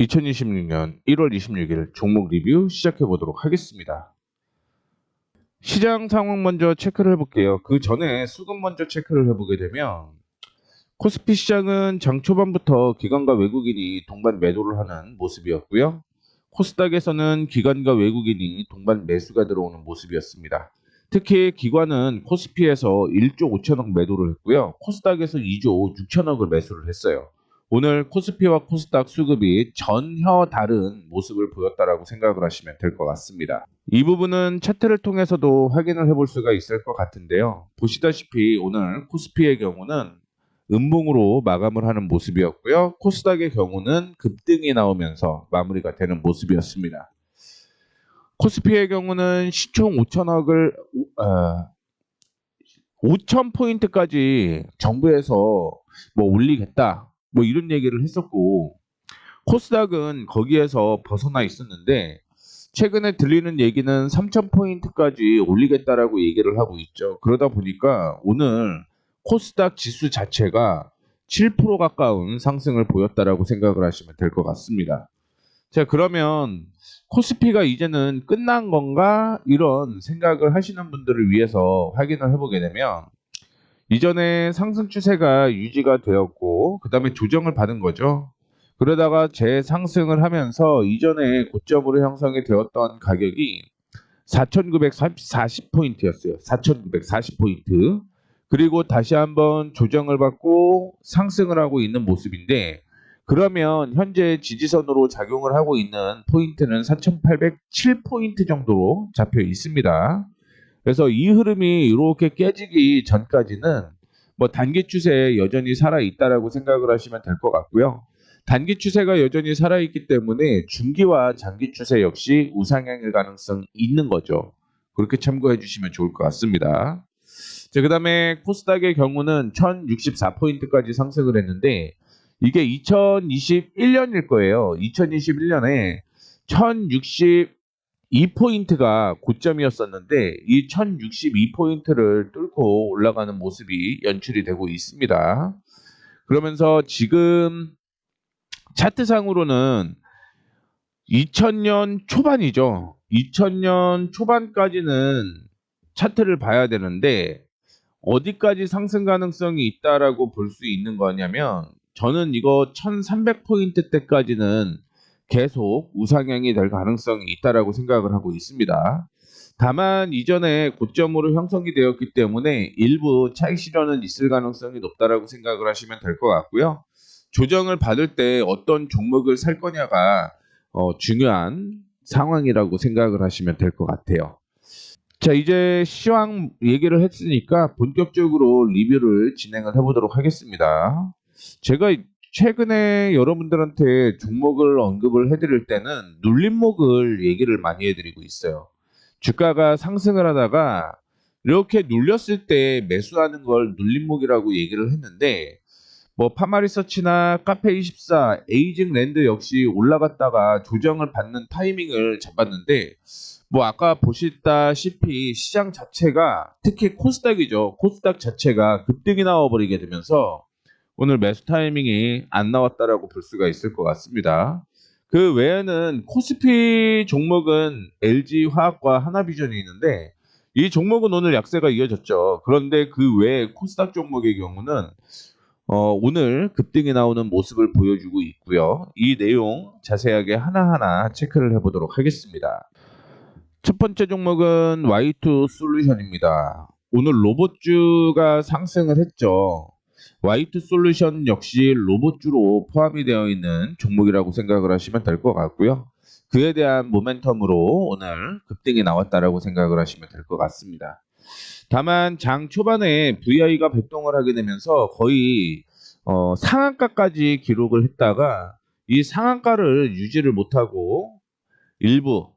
2026년 1월 26일 종목 리뷰 시작해 보도록 하겠습니다. 시장 상황 먼저 체크를 해볼게요. 그 전에 수급 먼저 체크를 해보게 되면 코스피 시장은 장 초반부터 기관과 외국인이 동반 매도를 하는 모습이었고요. 코스닥에서는 기관과 외국인이 동반 매수가 들어오는 모습이었습니다. 특히 기관은 코스피에서 1조 5천억 매도를 했고요. 코스닥에서 2조 6천억을 매수를 했어요. 오늘 코스피와 코스닥 수급이 전혀 다른 모습을 보였다라고 생각을 하시면 될 것 같습니다. 이 부분은 차트를 통해서도 확인을 해볼 수가 있을 것 같은데요. 보시다시피 오늘 코스피의 경우는 음봉으로 마감을 하는 모습이었고요. 코스닥의 경우는 급등이 나오면서 마무리가 되는 모습이었습니다. 코스피의 경우는 시총 5천억을 5,000포인트까지 정부에서 뭐 올리겠다 뭐 이런 얘기를 했었고, 코스닥은 거기에서 벗어나 있었는데 최근에 들리는 얘기는 3,000포인트까지 올리겠다라고 얘기를 하고 있죠. 그러다 보니까 오늘 코스닥 지수 자체가 7% 가까운 상승을 보였다라고 생각을 하시면 될 것 같습니다. 자, 그러면 코스피가 이제는 끝난 건가? 이런 생각을 하시는 분들을 위해서 확인을 해보게 되면, 이전에 상승 추세가 유지가 되었고 그 다음에 조정을 받은 거죠. 그러다가 재상승을 하면서 이전에 고점으로 형성이 되었던 가격이 4,940포인트였어요. 4,940포인트. 그리고 다시 한번 조정을 받고 상승을 하고 있는 모습인데, 그러면 현재 지지선으로 작용을 하고 있는 포인트는 4,807포인트 정도로 잡혀 있습니다. 그래서 이 흐름이 이렇게 깨지기 전까지는 뭐 단기 추세에 여전히 살아 있다라고 생각을 하시면 될 것 같고요. 단기 추세가 여전히 살아 있기 때문에 중기와 장기 추세 역시 우상향일 가능성이 있는 거죠. 그렇게 참고해 주시면 좋을 것 같습니다. 자, 그다음에 코스닥의 경우는 1064포인트까지 상승을 했는데 이게 2021년일 거예요. 2021년에 1062포인트가 고점이었었는데 이 1062포인트를 뚫고 올라가는 모습이 연출이 되고 있습니다. 그러면서 지금 차트상으로는 2000년 초반이죠. 2000년 초반까지는 차트를 봐야 되는데 어디까지 상승 가능성이 있다라고 볼 수 있는 거냐면, 저는 이거 1300포인트 때까지는 계속 우상향이 될 가능성이 있다라고 생각을 하고 있습니다. 다만 이전에 고점으로 형성이 되었기 때문에 일부 차익 실현은 있을 가능성이 높다라고 생각을 하시면 될 것 같고요. 조정을 받을 때 어떤 종목을 살 거냐가 중요한 상황이라고 생각을 하시면 될 것 같아요. 자, 이제 시황 얘기를 했으니까 본격적으로 리뷰를 진행을 해보도록 하겠습니다. 제가 최근에 여러분들한테 종목을 언급을 해드릴 때는 눌림목을 얘기를 많이 해드리고 있어요. 주가가 상승을 하다가 이렇게 눌렸을 때 매수하는 걸 눌림목이라고 얘기를 했는데, 뭐 파마리서치나 카페24, 에이징랜드 역시 올라갔다가 조정을 받는 타이밍을 잡았는데, 뭐 아까 보시다시피 시장 자체가, 특히 코스닥이죠. 코스닥 자체가 급등이 나와버리게 되면서 오늘 매수 타이밍이 안 나왔다라고 볼 수가 있을 것 같습니다. 그 외에는 코스피 종목은 LG화학과 하나비전이 있는데 이 종목은 오늘 약세가 이어졌죠. 그런데 그 외에 코스닥 종목의 경우는 오늘 급등이 나오는 모습을 보여주고 있고요. 이 내용 자세하게 하나하나 체크를 해보도록 하겠습니다. 첫 번째 종목은 Y2 솔루션입니다. 오늘 로봇주가 상승을 했죠. Y2 솔루션 역시 로봇주로 포함이 되어 있는 종목이라고 생각을 하시면 될 것 같고요. 그에 대한 모멘텀으로 오늘 급등이 나왔다라고 생각을 하시면 될 것 같습니다. 다만 장 초반에 VI가 발동을 하게 되면서 거의 상한가까지 기록을 했다가 이 상한가를 유지를 못하고 일부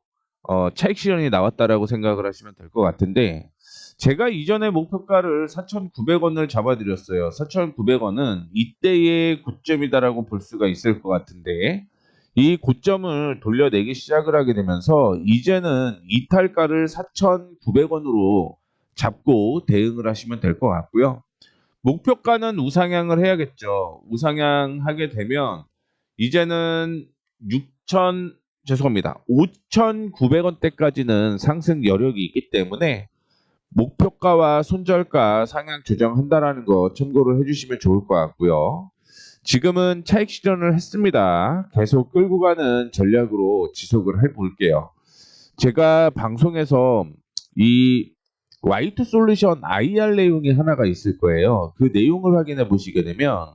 차익 실현이 나왔다라고 생각을 하시면 될 것 같은데, 제가 이전에 목표가를 4,900원을 잡아드렸어요. 4,900원은 이때의 고점이다라고 볼 수가 있을 것 같은데, 이 고점을 돌려내기 시작을 하게 되면서 이제는 이탈가를 4,900원으로 잡고 대응을 하시면 될 것 같고요. 목표가는 우상향을 해야겠죠. 우상향하게 되면 이제는 죄송합니다. 5,900원대까지는 상승 여력이 있기 때문에 목표가와 손절가 상향 조정한다라는 거 참고를 해주시면 좋을 것 같고요. 지금은 차익 실현을 했습니다. 계속 끌고 가는 전략으로 지속을 해볼게요. 제가 방송에서 이 Y2 솔루션 IR 내용이 하나가 있을 거예요. 그 내용을 확인해 보시게 되면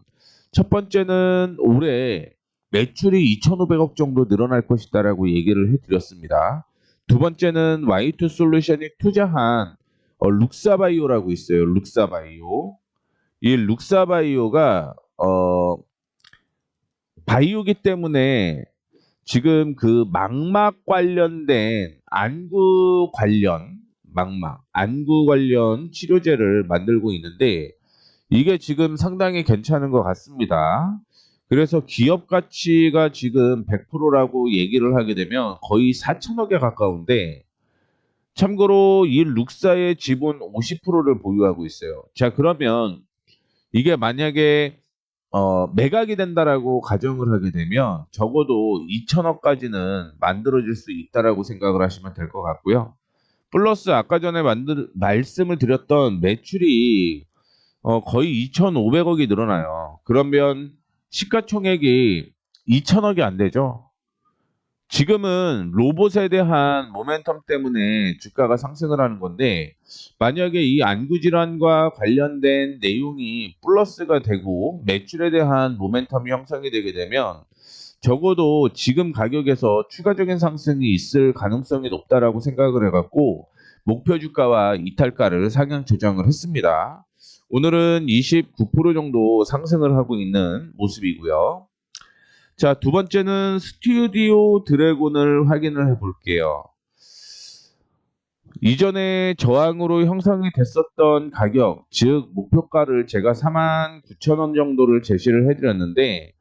첫 번째는 올해 매출이 2,500억 정도 늘어날 것이다라고 얘기를 해드렸습니다. 두 번째는 Y2 솔루션이 투자한 룩사바이오라고 있어요. 룩사바이오. 이 룩사바이오가 바이오기 때문에 지금 그 망막 관련된 안구 관련 치료제를 만들고 있는데 이게 지금 상당히 괜찮은 것 같습니다. 그래서 기업 가치가 지금 100%라고 얘기를 하게 되면 거의 4천억에 가까운데 참고로 이 룩사의 지분 50%를 보유하고 있어요. 자, 그러면 이게 만약에 매각이 된다라고 가정을 하게 되면 적어도 2천억까지는 만들어질 수 있다라고 생각을 하시면 될 것 같고요. 플러스 아까 전에 말씀을 드렸던 매출이 거의 2,500억이 늘어나요. 그러면 시가총액이 2천억이 안 되죠. 지금은 로봇에 대한 모멘텀 때문에 주가가 상승을 하는 건데 만약에 이 안구 질환과 관련된 내용이 플러스가 되고 매출에 대한 모멘텀이 형성이 되게 되면 적어도 지금 가격에서 추가적인 상승이 있을 가능성이 높다라고 생각을 해갖고 목표 주가와 이탈가를 상향 조정을 했습니다. 오늘은 29% 정도 상승을 하고 있는 모습이고요. 자, 두 번째는 스튜디오 드래곤을 확인을 해 볼게요. 이전에 저항으로 형성이 됐었던 가격, 즉 목표가를 제가 49,000원 정도를 제시를 해드렸는데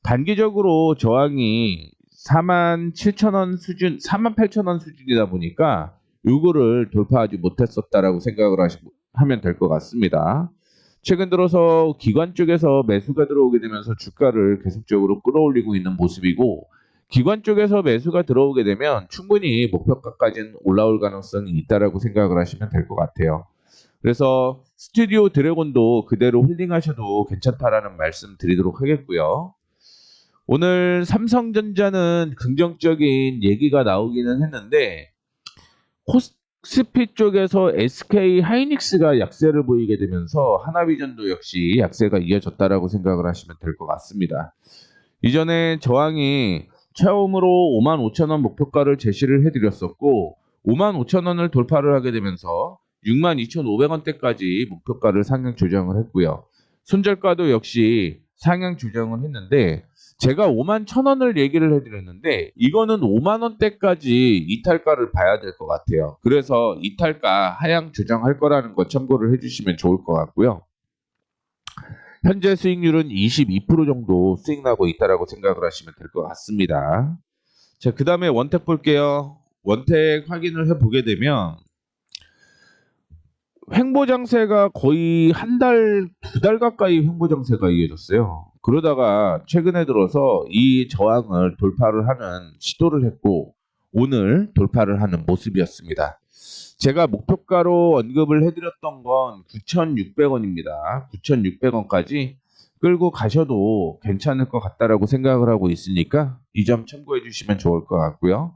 단기적으로 저항이 47,000원 수준, 48,000원 수준이다 보니까 이거를 돌파하지 못했었다라고 생각을 하면 될 것 같습니다. 최근 들어서 기관 쪽에서 매수가 들어오게 되면서 주가를 계속적으로 끌어올리고 있는 모습이고 기관 쪽에서 매수가 들어오게 되면 충분히 목표가까지는 올라올 가능성이 있다라고 생각을 하시면 될 것 같아요. 그래서 스튜디오 드래곤도 그대로 홀딩하셔도 괜찮다라는 말씀 드리도록 하겠고요. 오늘 삼성전자는 긍정적인 얘기가 나오기는 했는데 코스피 쪽에서 SK 하이닉스가 약세를 보이게 되면서 하나비전도 역시 약세가 이어졌다라고 생각을 하시면 될 것 같습니다. 이전에 저항이 처음으로 55,000원 목표가를 제시를 해드렸었고 55,000원을 돌파를 하게 되면서 62,500원대까지 목표가를 상향 조정을 했고요. 손절가도 역시 상향 조정을 했는데 제가 51,000원을 얘기를 해드렸는데 이거는 5만원대까지 이탈가를 봐야 될 것 같아요. 그래서 이탈가 하향 조정할 거라는 거 참고를 해주시면 좋을 것 같고요. 현재 수익률은 22% 정도 수익 나고 있다라고 생각을 하시면 될 것 같습니다. 자, 그 다음에 원택 볼게요. 원택 확인을 해보게 되면 횡보장세가 거의 한 달, 두 달 가까이 횡보장세가 이어졌어요. 그러다가 최근에 들어서 이 저항을 돌파를 하는 시도를 했고 오늘 돌파를 하는 모습이었습니다. 제가 목표가로 언급을 해드렸던 건 9,600원입니다. 9,600원까지 끌고 가셔도 괜찮을 것 같다라고 생각을 하고 있으니까 이 점 참고해 주시면 좋을 것 같고요.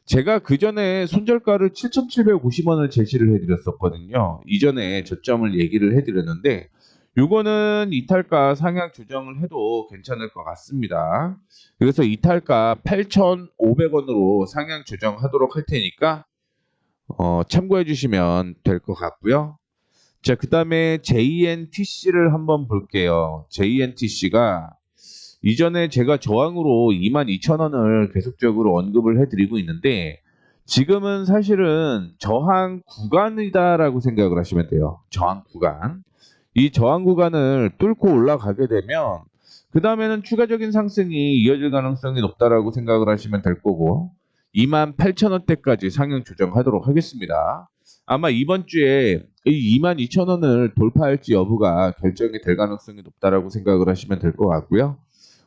제가 그 전에 손절가를 7,750원을 제시를 해드렸었거든요. 이전에 저점을 얘기를 해드렸는데 요거는 이탈가 상향 조정을 해도 괜찮을 것 같습니다. 그래서 이탈가 8,500원으로 상향 조정하도록 할 테니까 참고해 주시면 될 것 같고요. 자, 그 다음에 JNTC를 한번 볼게요. JNTC가 이전에 제가 저항으로 22,000원을 계속적으로 언급을 해드리고 있는데 지금은 사실은 저항 구간이다라고 생각을 하시면 돼요. 저항 구간. 이 저항 구간을 뚫고 올라가게 되면 그 다음에는 추가적인 상승이 이어질 가능성이 높다라고 생각을 하시면 될 거고 28,000원대까지 상향 조정하도록 하겠습니다. 아마 이번 주에 이 22,000원을 돌파할지 여부가 결정이 될 가능성이 높다라고 생각을 하시면 될 것 같고요.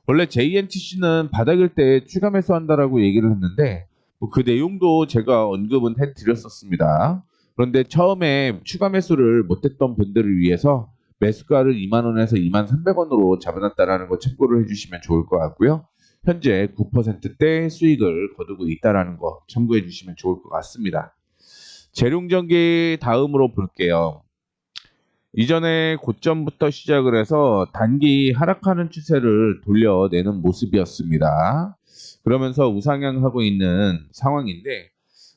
원래 JNTC는 바닥일 때 추가 매수한다라고 얘기를 했는데 그 내용도 제가 언급은 해드렸었습니다. 그런데 처음에 추가 매수를 못했던 분들을 위해서 매수가를 2만원에서 2만300원으로 잡아놨다라는 거 참고를 해주시면 좋을 것 같고요. 현재 9%대 수익을 거두고 있다라는 거 참고해 주시면 좋을 것 같습니다. 재룡전기 다음으로 볼게요. 이전에 고점부터 시작을 해서 단기 하락하는 추세를 돌려내는 모습이었습니다. 그러면서 우상향하고 있는 상황인데,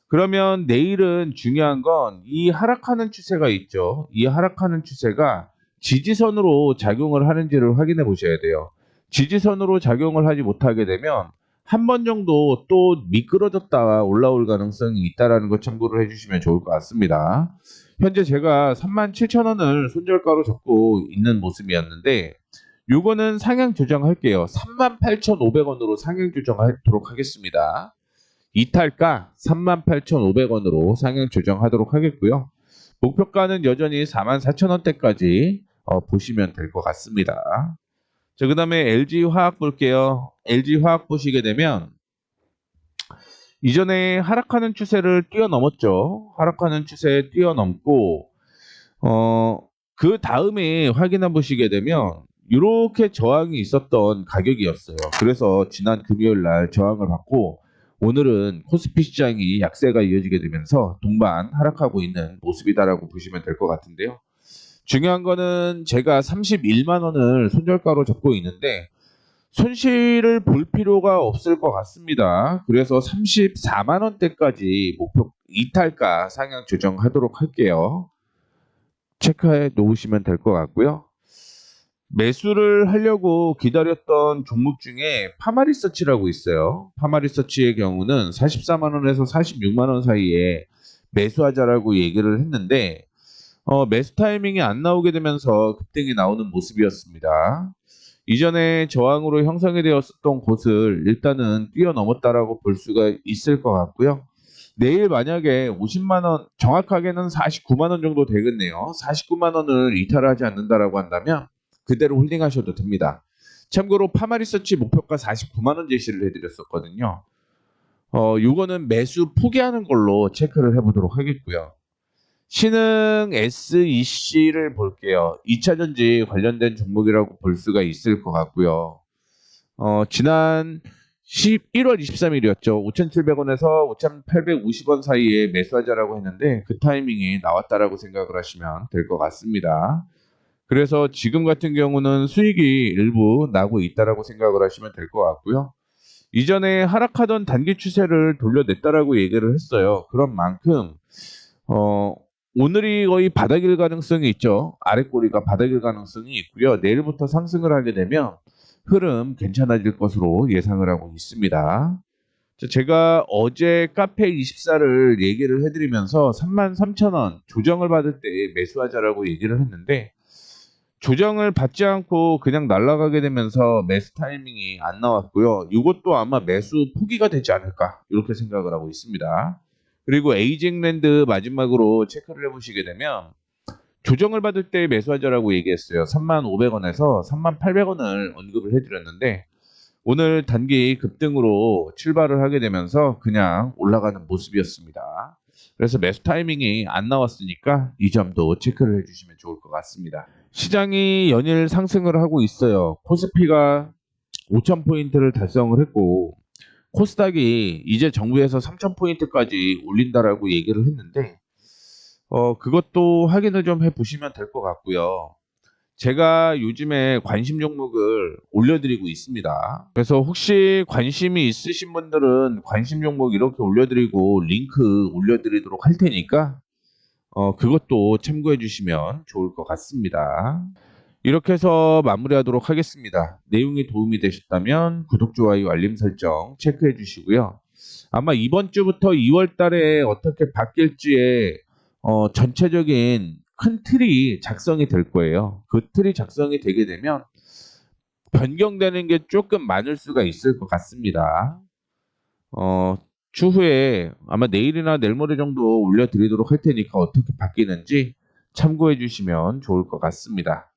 그러면 내일은 중요한 건 이 하락하는 추세가 있죠. 이 하락하는 추세가 지지선으로 작용을 하는지를 확인해 보셔야 돼요. 지지선으로 작용을 하지 못하게 되면 한 번 정도 또 미끄러졌다 올라올 가능성이 있다는 것 참고를 해주시면 좋을 것 같습니다. 현재 제가 37,000원을 손절가로 잡고 있는 모습이었는데 요거는 상향 조정할게요. 38,500원으로 상향 조정하도록 하겠습니다. 이탈가 38,500원으로 상향 조정하도록 하겠고요. 목표가는 여전히 44,000원대까지 보시면 될 것 같습니다. 자, 그 다음에 LG화학 볼게요. LG화학 보시게 되면 이전에 하락하는 추세를 뛰어넘었죠. 하락하는 추세 뛰어넘고 그 다음에 확인해 보시게 되면 이렇게 저항이 있었던 가격이었어요. 그래서 지난 금요일 날 저항을 받고 오늘은 코스피 시장이 약세가 이어지게 되면서 동반 하락하고 있는 모습이다라고 보시면 될 것 같은데요. 중요한 거는 제가 31만 원을 손절가로 잡고 있는데 손실을 볼 필요가 없을 것 같습니다. 그래서 34만 원대까지 목표 이탈가 상향 조정하도록 할게요. 체크해 놓으시면 될 것 같고요. 매수를 하려고 기다렸던 종목 중에 파마리서치라고 있어요. 파마리서치의 경우는 44만 원에서 46만 원 사이에 매수하자라고 얘기를 했는데 매수 타이밍이 안 나오게 되면서 급등이 나오는 모습이었습니다. 이전에 저항으로 형성이 되었었던 곳을 일단은 뛰어넘었다라고 볼 수가 있을 것 같고요. 내일 만약에 50만 원, 정확하게는 49만 원 정도 되겠네요. 49만 원을 이탈하지 않는다라고 한다면 그대로 홀딩하셔도 됩니다. 참고로 파마리서치 목표가 49만 원 제시를 해드렸었거든요. 요거는 매수 포기하는 걸로 체크를 해보도록 하겠고요. 신흥 SEC를 볼게요. 2차전지 관련된 종목이라고 볼 수가 있을 것 같고요. 지난 1월 23일이었죠. 5,700원에서 5,850원 사이에 매수하자라고 했는데 그 타이밍이 나왔다라고 생각을 하시면 될 것 같습니다. 그래서 지금 같은 경우는 수익이 일부 나고 있다라고 생각을 하시면 될 것 같고요. 이전에 하락하던 단기 추세를 돌려냈다라고 얘기를 했어요. 그런 만큼 오늘이 거의 바닥일 가능성이 있죠. 아랫꼬리가 바닥일 가능성이 있고요. 내일부터 상승을 하게 되면 흐름 괜찮아질 것으로 예상을 하고 있습니다. 제가 어제 카페24를 얘기를 해드리면서 33,000원 조정을 받을 때 매수하자라고 얘기를 했는데 조정을 받지 않고 그냥 날아가게 되면서 매수 타이밍이 안 나왔고요. 이것도 아마 매수 포기가 되지 않을까 이렇게 생각을 하고 있습니다. 그리고 에이징랜드 마지막으로 체크를 해보시게 되면 조정을 받을 때 매수하자라고 얘기했어요. 3,500원에서 3,800원을 언급을 해드렸는데 오늘 단기 급등으로 출발을 하게 되면서 그냥 올라가는 모습이었습니다. 그래서 매수 타이밍이 안 나왔으니까 이 점도 체크를 해주시면 좋을 것 같습니다. 시장이 연일 상승을 하고 있어요. 코스피가 5,000포인트를 달성을 했고 코스닥이 이제 정부에서 3,000포인트까지 올린다라고 얘기를 했는데 그것도 확인을 좀 해보시면 될 것 같고요. 제가 요즘에 관심 종목을 올려드리고 있습니다. 그래서 혹시 관심이 있으신 분들은 관심 종목 이렇게 올려드리고 링크 올려드리도록 할 테니까 그것도 참고해 주시면 좋을 것 같습니다. 이렇게 해서 마무리하도록 하겠습니다. 내용이 도움이 되셨다면 구독, 좋아요, 알림 설정 체크해 주시고요. 아마 이번 주부터 2월 달에 어떻게 바뀔지에 전체적인 큰 틀이 작성이 될 거예요. 그 틀이 작성이 되게 되면 변경되는 게 조금 많을 수가 있을 것 같습니다. 추후에 아마 내일이나 내일 모레 정도 올려드리도록 할 테니까 어떻게 바뀌는지 참고해 주시면 좋을 것 같습니다.